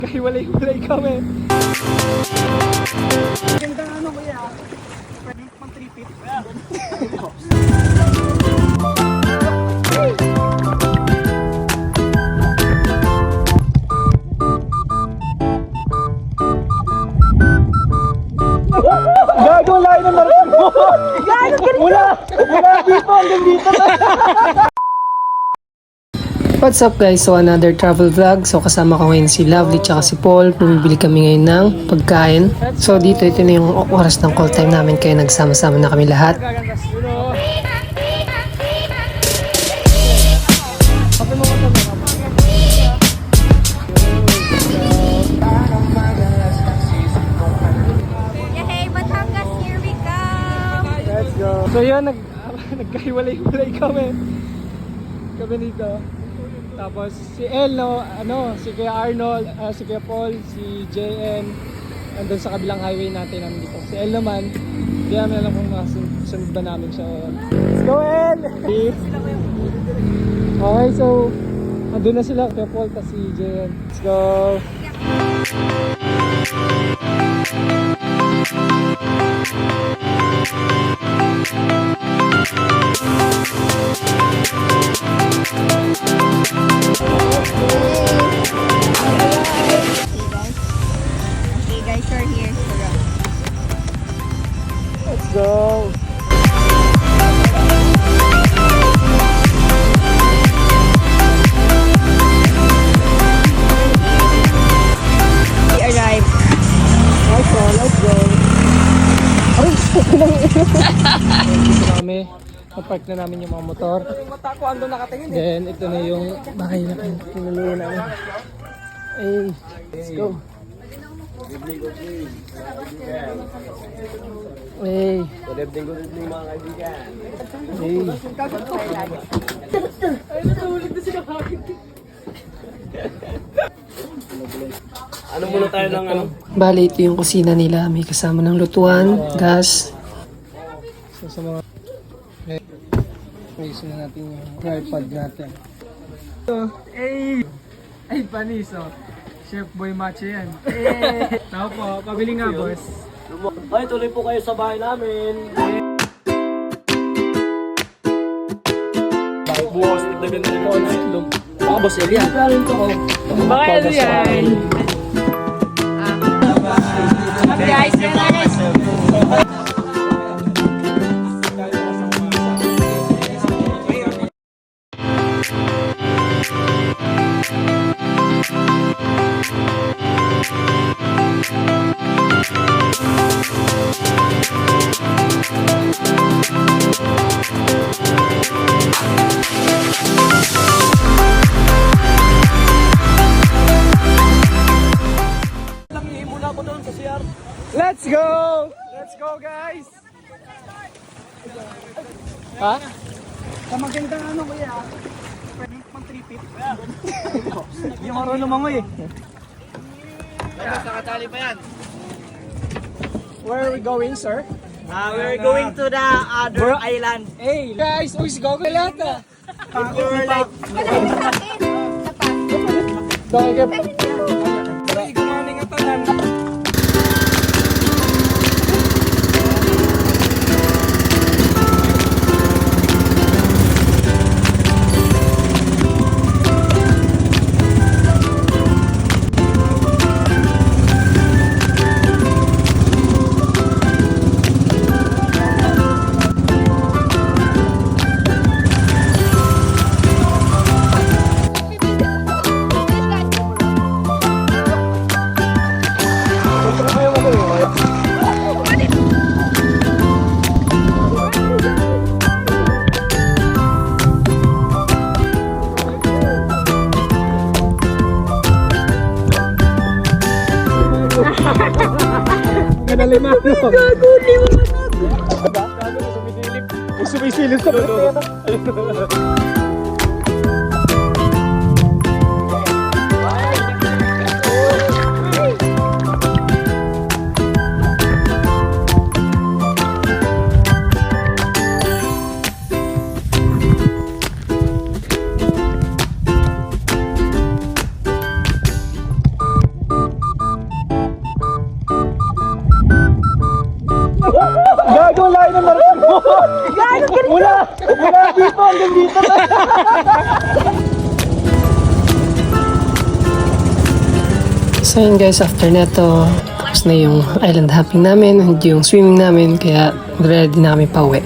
Hiwalay-hiwalay kami. Ganda ano kuya? Pwede pang 3 feet. Gago, layo ng marathon mo! Gago, ganito! Wala dito, hanggang dito na! What's up guys? So another travel vlog. So kasama ko ngayon si Lovely tsaka si Paul. Bumibili kami ngayon ng pagkain. So dito, ito na yung oras ng call time namin. Kaya nagsama-sama na kami lahat. Hey, Batangas, here we come! Let's go! So yun, nagkahiwalay-hiwalay kami. Kami dito. Tapos si El, si Kuya Arnold, si Kuya Paul, si JN, andun sa kabilang highway natin nandito. Si El naman, hindi namin alam kung masunod ba namin siya. Let's go, El! Okay, so andun na sila, Kuya Paul, tapos si JN. Let's go! Okay guys, we're here. Let's go! We arrived. Let's go! Ay, dito kami. Napark na namin yung mga motor. Then, ito na yung bahay na pinuluan namin. Hey, let's go. Hey. Good evening mga kaibigan. Hey. Ano muna tayo ng ano? Bali, ito yung kusina nila. May kasama ng lutuan, gas. So, sa mga... Ayusin na natin yung tripod natin. Hey! Ay, panis oh. Chef Boy Macho yan. Hey! Tao po, pabili nga boss. Ay, tuloy po kayo sa bahay namin. Bukas, nagdagan na rin na itlog. Baka boss Elian. Baka yan. Guys, guys! Let's go! Let's go guys! Ha? Sa magandang ano kuya? Pwede pang 3 feet. Hindi marunong lumangoy eh. Nakatali pa yan. Where are we going, sir? We're going to the other island. Hey guys, uy, sigaw ka lahat ah. You're like... Dahil ka pa. Ay, gumaning ang tanan. Lima. Gago, lima. Gago, sumisilip. Sumisilip sa pera. So yun guys, after neto, tapos na yung island hopping namin, hindi yung swimming namin, kaya ready na kami pa uwi.